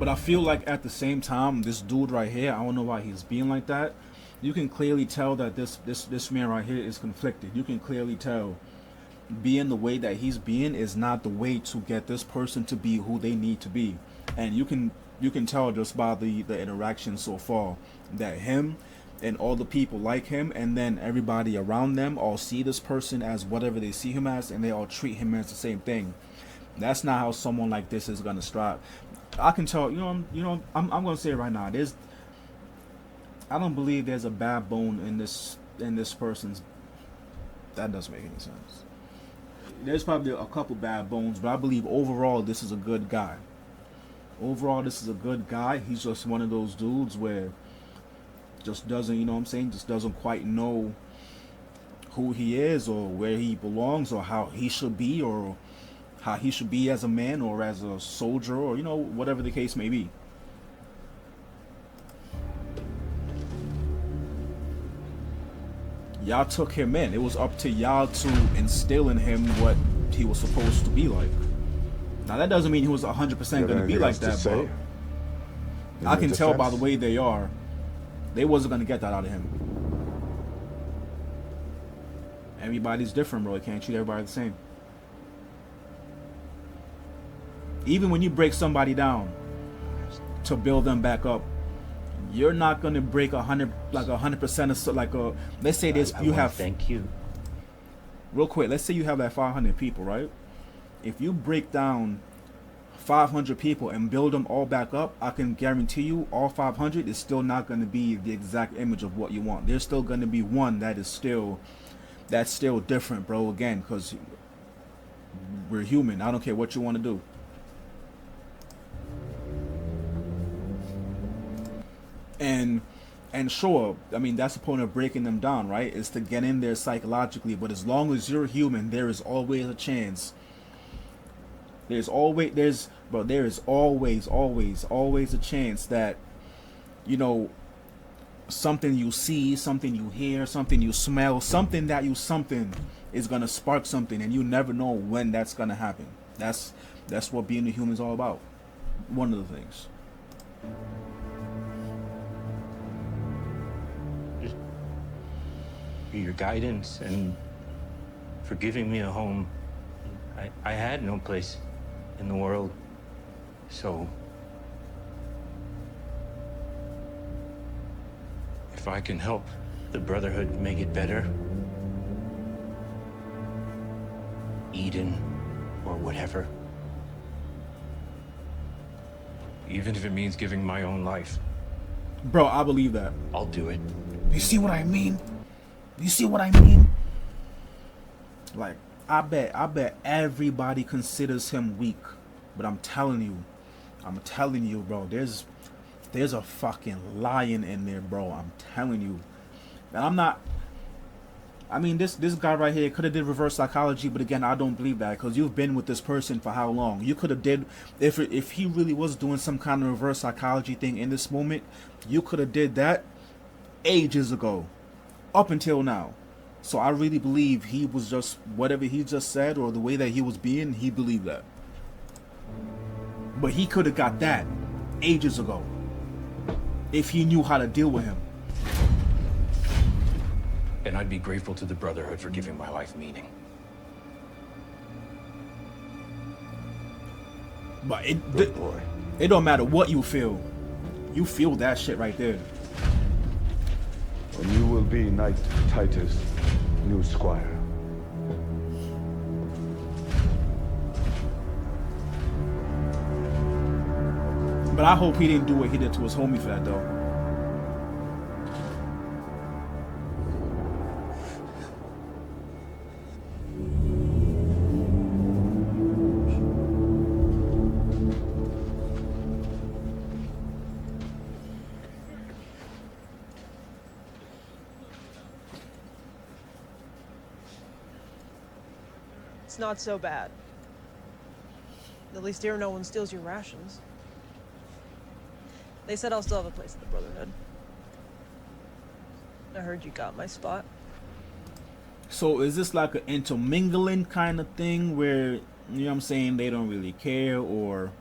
But I feel like at the same time, this dude right here, I don't know why he's being like that. You can clearly tell that this man right here is conflicted. You can clearly tell being the way that he's being is not the way to get this person to be who they need to be. And you can tell just by the interaction so far that him and all the people like him and then everybody around them all see this person as whatever they see him as, and they all treat him as the same thing. That's not how someone like this is gonna strive. I can tell, I'm gonna say it right now. I don't believe there's a bad bone in this person's. That doesn't make any sense. There's probably a couple bad bones, but I believe overall this is a good guy. Overall, this is a good guy. He's just one of those dudes where just doesn't, just doesn't quite know who he is or where he belongs or how he should be or how he should be as a man or as a soldier or whatever the case may be. Y'all took him in. It was up to y'all to instill in him what he was supposed to be like. Now that doesn't mean he was 100% going to be like that, but I can tell by the way they are, they wasn't going to get that out of him. Everybody's different, bro. You can't treat everybody the same. Even when you break somebody down to build them back up, you're not gonna break 100% of let's say this you have. Thank you. Real quick, let's say you have like 500 people, right? If you break down 500 people and build them all back up, I can guarantee you all 500 is still not gonna be the exact image of what you want. There's still gonna be one that's still different, bro. Again, because we're human. I don't care what you want to do. And sure, I mean that's the point of breaking them down, right? Is to get in there psychologically. But as long as you're human, there is always a chance. There is always a chance that something you see, something you hear, something you smell, something is gonna spark something, and you never know when that's gonna happen. That's what being a human is all about. One of the things. Your guidance and for giving me a home. I had no place in the world, so if I can help the Brotherhood make it better, Eden or whatever, even if it means giving my own life, bro, I believe that. I'll do it. You see what I mean? You see what I mean? Like, I bet everybody considers him weak, but I'm telling you, bro, there's a fucking lion in there, bro. I'm telling you. And I'm not. I mean, this guy right here could have did reverse psychology, but again, I don't believe that because you've been with this person for how long? You could have did if he really was doing some kind of reverse psychology thing in this moment, you could have did that ages ago. Up until now. So I really believe he was just whatever he just said or the way that he was being, he believed that. But he could have got that ages ago if he knew how to deal with him. And I'd be grateful to the Brotherhood for giving my life meaning. But it don't matter what you feel. You feel that shit right there. And you will be Knight Titus, new squire. But I hope he didn't do what he did to his homie for that, though. It's not so bad. At least here no one steals your rations. They said I'll still have a place at the Brotherhood. I heard you got my spot. So is this like an intermingling kind of thing where, you know what I'm saying, they don't really care, or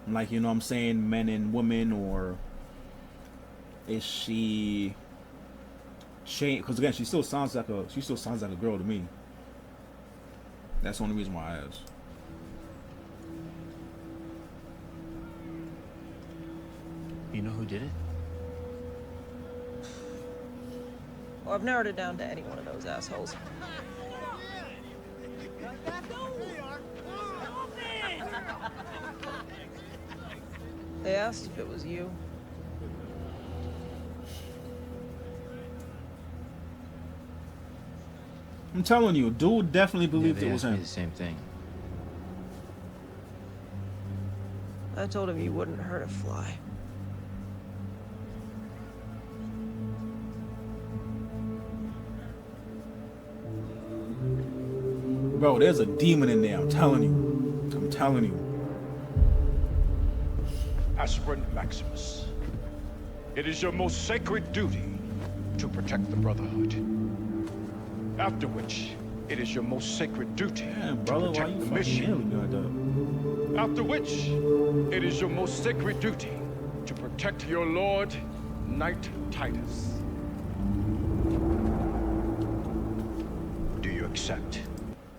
Like, you know what I'm saying, men and women, or is she because again, she still sounds like a girl to me. That's the only reason why I asked. You know who did it? Well, I've narrowed it down to any one of those assholes. They asked if it was you. I'm telling you, dude definitely believed they it was asked me him. the same thing. I told him you wouldn't hurt a fly. Bro, there's a demon in there, I'm telling you. I'm telling you. Aspirant Maximus, it is your most sacred duty to protect the Brotherhood. After which, it is your most sacred duty Damn, to brother, why protect you the fucking mission. yelling like that? After which, it is your most sacred duty to protect your Lord, Knight Titus. Do you accept?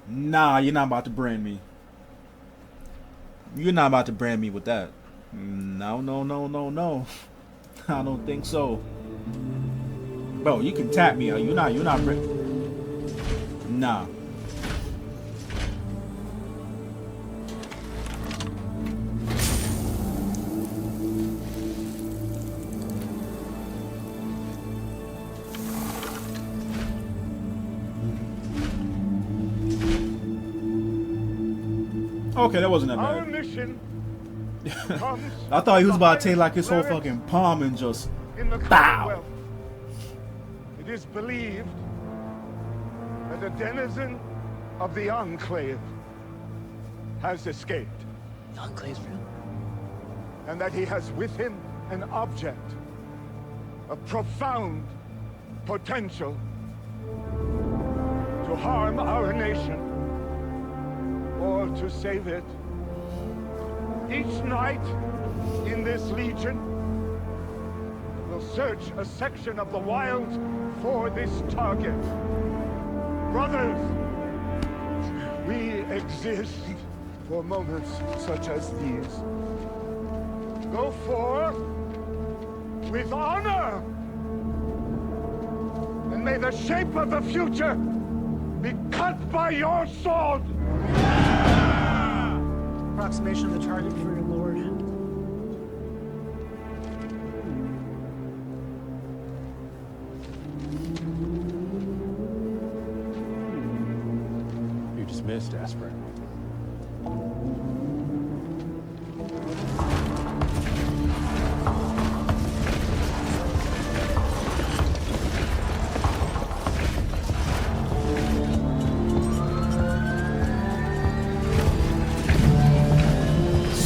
Nah, you're not about to brand me. You're not about to brand me with that. No, no, no, no, no. I don't think so. Bro, you can tap me. You're not nah. Okay, that wasn't that Our bad. mission comes I thought he was from about to the take like his whole highest fucking palm and just in the bow. Commonwealth. It is believed that a denizen of the Enclave has escaped, The Enclave's real? and that he has with him an object of profound potential to harm our nation or to save it. Each night in this legion will search a section of the wilds for this target. Brothers, we exist for moments such as these. Go forth with honor, and may the shape of the future be cut by your sword. Approximation of the target for your lord. You're dismissed, aspirant.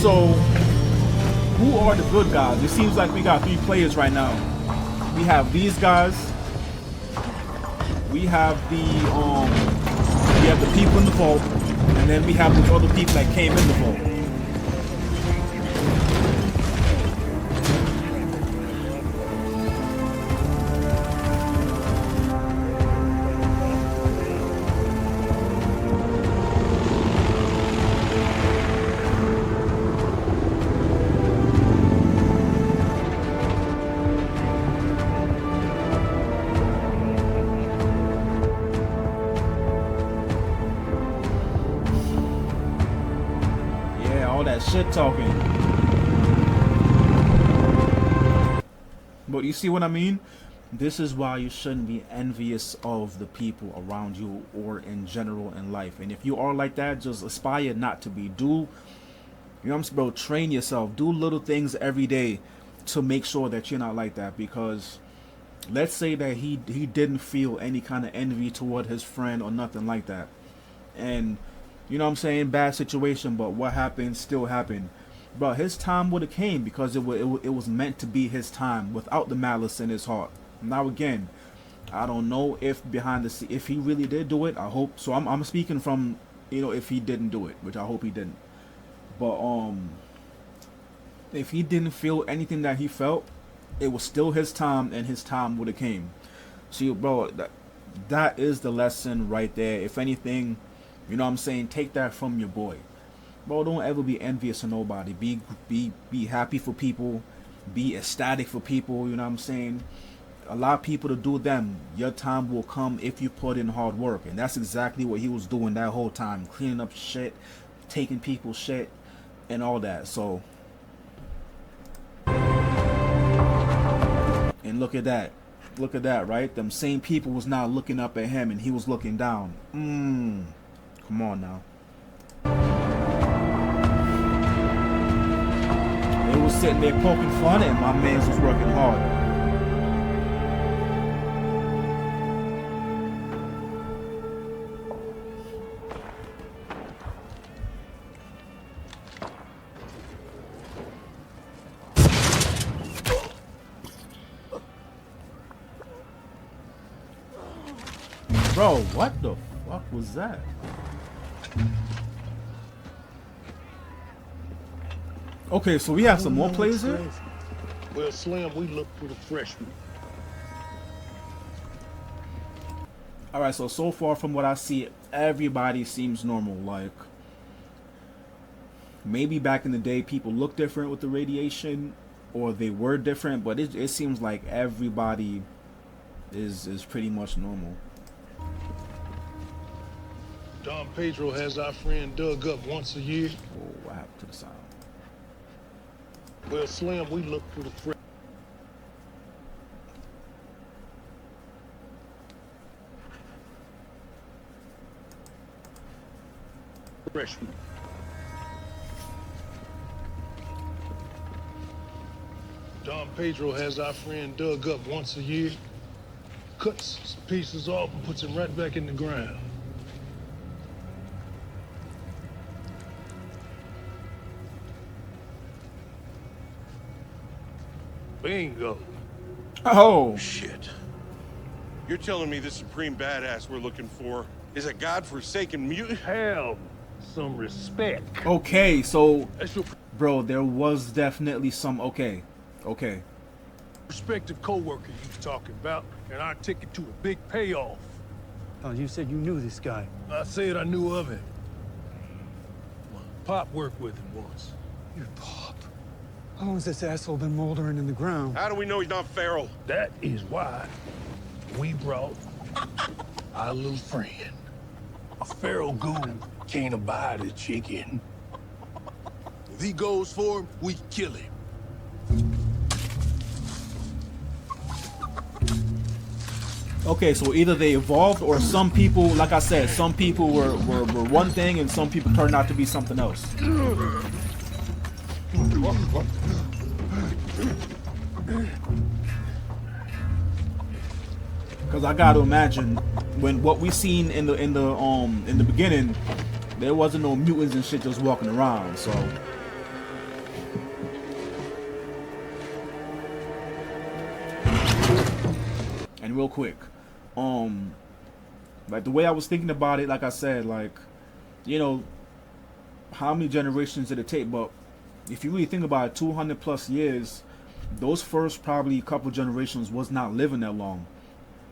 So, who are the good guys? It seems like we got 3 players right now. We have these guys. We have the people in the vault, and then we have those other people that came in the vault. All that shit talking. But you see what I mean? This is why you shouldn't be envious of the people around you or in general in life. And if you are like that, just aspire not to be. Do, you know what I'm saying, bro? Train yourself. Do little things every day to make sure that you're not like that. Because let's say that he didn't feel any kind of envy toward his friend or nothing like that. And you know what I'm saying? Bad situation, but what happened still happened. But his time would have came because it was meant to be his time without the malice in his heart. Now again, I don't know if behind the scene, if he really did do it. I hope so. I'm speaking from, you know, if he didn't do it, which I hope he didn't. But If he didn't feel anything that he felt, it was still his time, and his time would have came. See, bro, that is the lesson right there. If anything, you know what I'm saying, take that from your boy. Bro, don't ever be envious of nobody. Be happy for people. Be ecstatic for people, you know what I'm saying? Allow people to do them. Your time will come if you put in hard work. And that's exactly what he was doing that whole time. Cleaning up shit, taking people's shit, and all that. So, and look at that. Look at that, right? Them same people was now looking up at him and he was looking down. Come on now. They was sitting there poking fun and my mans was working hard. Bro, what the fuck was that? Okay, so we have some more players here? Well, Slim, we look for the freshman. Alright, so far from what I see, everybody seems normal. Like, maybe back in the day people looked different with the radiation, or they were different, but it seems like everybody is pretty much normal. Don Pedro has our friend dug up once a year. Oh, what happened to the sound? Well, Slim, we look for the freshman. Don Pedro has our friend dug up once a year, cuts some pieces off and puts them right back in the ground. Bingo. Oh, Shit. You're telling me the supreme badass we're looking for is a godforsaken mutant? Have some respect. okay, so, That's your bro, there was definitely some, okay. prospective co-worker you was talking about, and our ticket to a big payoff. Oh, you said you knew this guy. I said I knew of him. Pop worked with him once. Your pop. How long has this asshole been moldering in the ground? How do we know he's not feral? That is why we brought our little friend. A feral goon can't abide a chicken. If he goes for him, we kill him. Okay, so either they evolved or some people, like I said, some people were one thing and some people turned out to be something else. Because I gotta imagine when what we seen in the beginning, there wasn't no mutants and shit just walking around, so. And real quick, like the way I was thinking about it, like I said, like, you know, how many generations did it take? But if you really think about it, 200 plus years, those first probably couple generations was not living that long.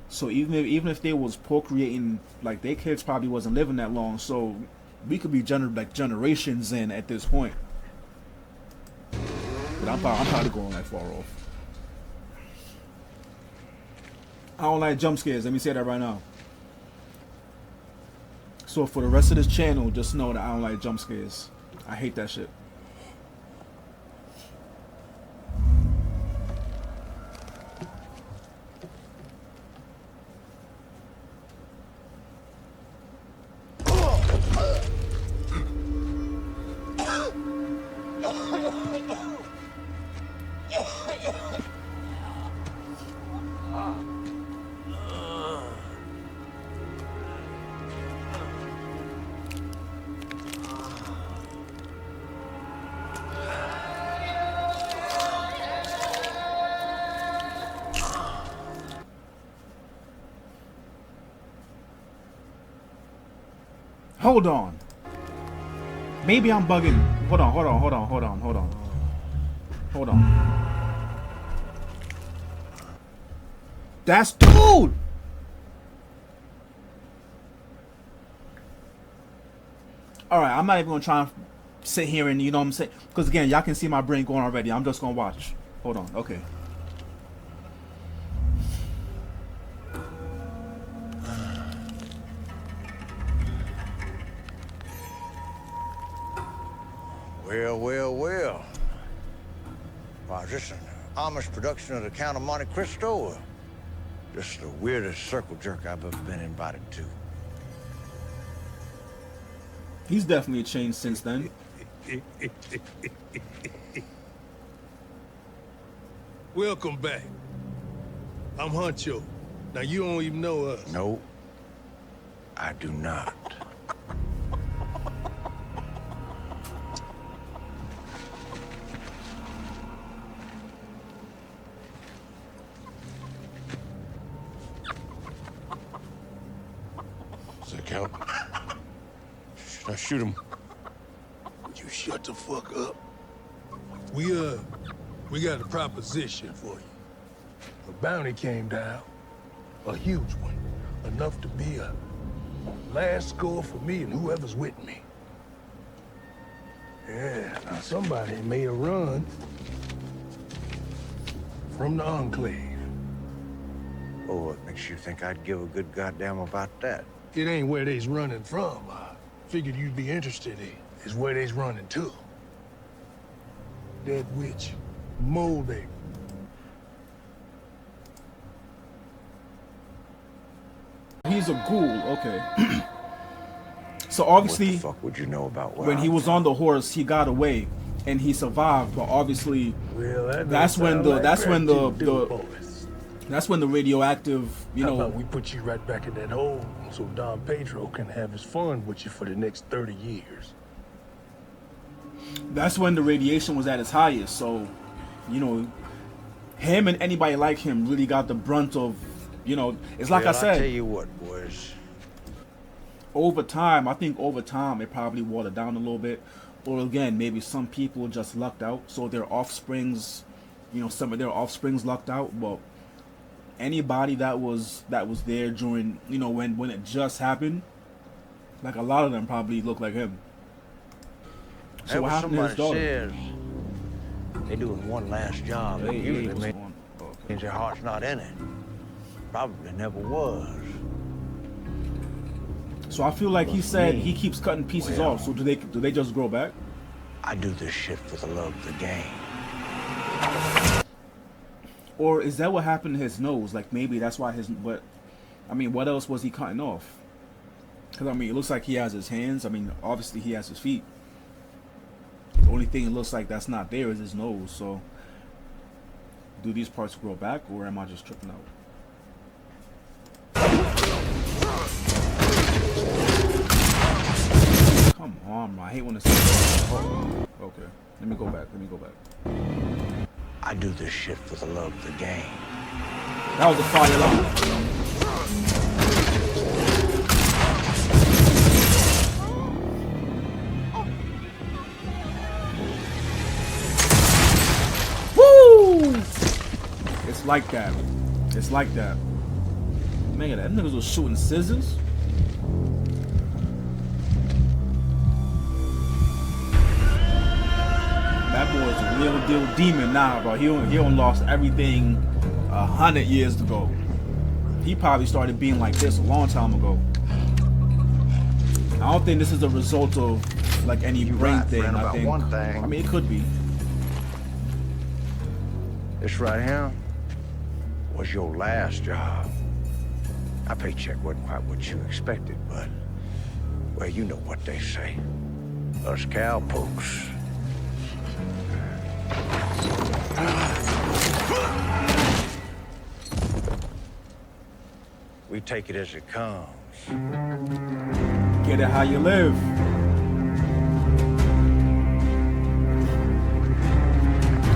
So even if they was procreating, like their kids probably wasn't living that long. So we could be generations in at this point. But I'm probably going that far off. I don't like jump scares. Let me say that right now. So for the rest of this channel, just know that I don't like jump scares. I hate that shit. Hold on. Maybe I'm bugging. Hold on. Hold on. That's dude. All right, I'm not even gonna try and sit here and you know what I'm saying, because again, y'all can see my brain going already. I'm just gonna watch. Hold on. Okay. Well, well, well. Wow, is this an Amish production of the Count of Monte Cristo, or just the weirdest circle jerk I've ever been invited to? He's definitely changed since then. Welcome back. I'm Huncho. Now, you don't even know us. No, I do not. Does that count? Should I shoot him? You shut the fuck up. We got a proposition for you. A bounty came down. A huge one. Enough to be a last score for me and whoever's with me. Yeah, now somebody made a run from the Enclave. Oh, what makes you think I'd give a good goddamn about that? It ain't where they's running from. I figured you'd be interested in. Is where they's running to. Dead witch, Moldy. He's a ghoul. Okay. So obviously, What the fuck would you know about where when he I'm was from? on the horse, he got away and he survived. But obviously, Well, that's when the that's when the boys. that's when the radioactive, you How know, about we put you right back in that hole so Don Pedro can have his fun with you for the next 30 years. that's when the radiation was at its highest. So, you know, him and anybody like him really got the brunt of, you know, it's like Well, I I'll tell said, you what, boys. over time, I think over time it probably watered down a little bit. Or again, maybe some people just lucked out, so their offsprings, you know, some of their offsprings lucked out. But anybody that was there during, you know, when it just happened, like a lot of them probably look like him. So That what was happened to his somebody daughter? says they doing one last job. Hey, Usually what's means going on? Okay. their heart's not in it. Probably never was. So I feel like he said me, he keeps cutting pieces well, off. So do they just grow back? I do this shit for the love of the game. Or is that what happened to his nose? Like maybe that's why his. But I mean, what else was he cutting off? Because I mean, it looks like he has his hands. I mean, obviously he has his feet. The only thing it looks like that's not there is his nose. So do these parts grow back, or am I just tripping out? Come on, bro. I hate when it's. Oh, okay. Let me go back. I do this shit for the love of the game. That was a fire line. Woo! It's like that. It's like that. Man, that niggas was shooting scissors. That boy's a real deal demon now, bro. He done lost everything 100 years ago. He probably started being like this a long time ago. I don't think this is a result of like any brain right, thing. friend, I about think. one thing. I mean, it could be. This right here was your last job. My paycheck wasn't quite what you expected, but, well, you know what they say. Us cowpokes. We take it as it comes. Get it how you live.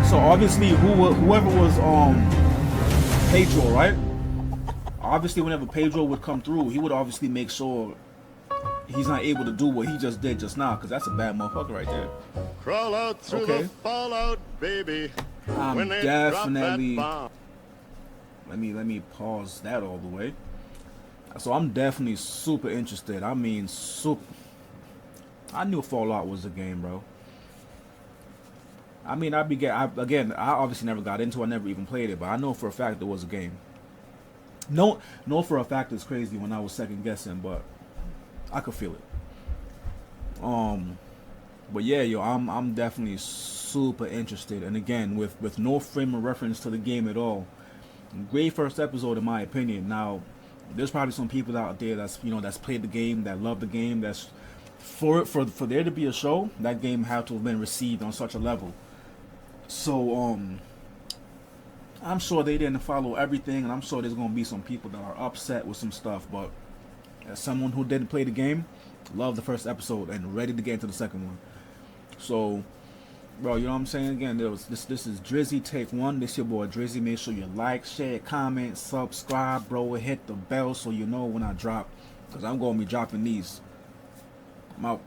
So obviously, whoever was Pedro, right? Obviously, whenever Pedro would come through, he would obviously make sure he's not able to do what he just did just now, because that's a bad motherfucker right there. Crawl out through the fallout, baby. I'm when they definitely. drop that bomb. Let me pause that all the way. So I'm definitely super interested. I mean, super. I knew Fallout was a game, bro. I mean, I obviously never got into it. I never even played it, but I know for a fact it was a game. No, for a fact it's crazy when I was second guessing, but I could feel it. But yeah, yo, I'm definitely super interested. And again, with no frame of reference to the game at all. Great first episode in my opinion. Now, there's probably some people out there that's played the game, that love the game, that's for there to be a show, that game had to have been received on such a level. So I'm sure they didn't follow everything, and I'm sure there's gonna be some people that are upset with some stuff, but as someone who didn't play the game, loved the first episode and ready to get into the second one. So, bro, you know what I'm saying? Again, this is Drizzy Take One. This your boy Drizzy. Make sure you like, share, comment, subscribe, bro, and hit the bell so you know when I drop, because I'm gonna be dropping these. I'm out.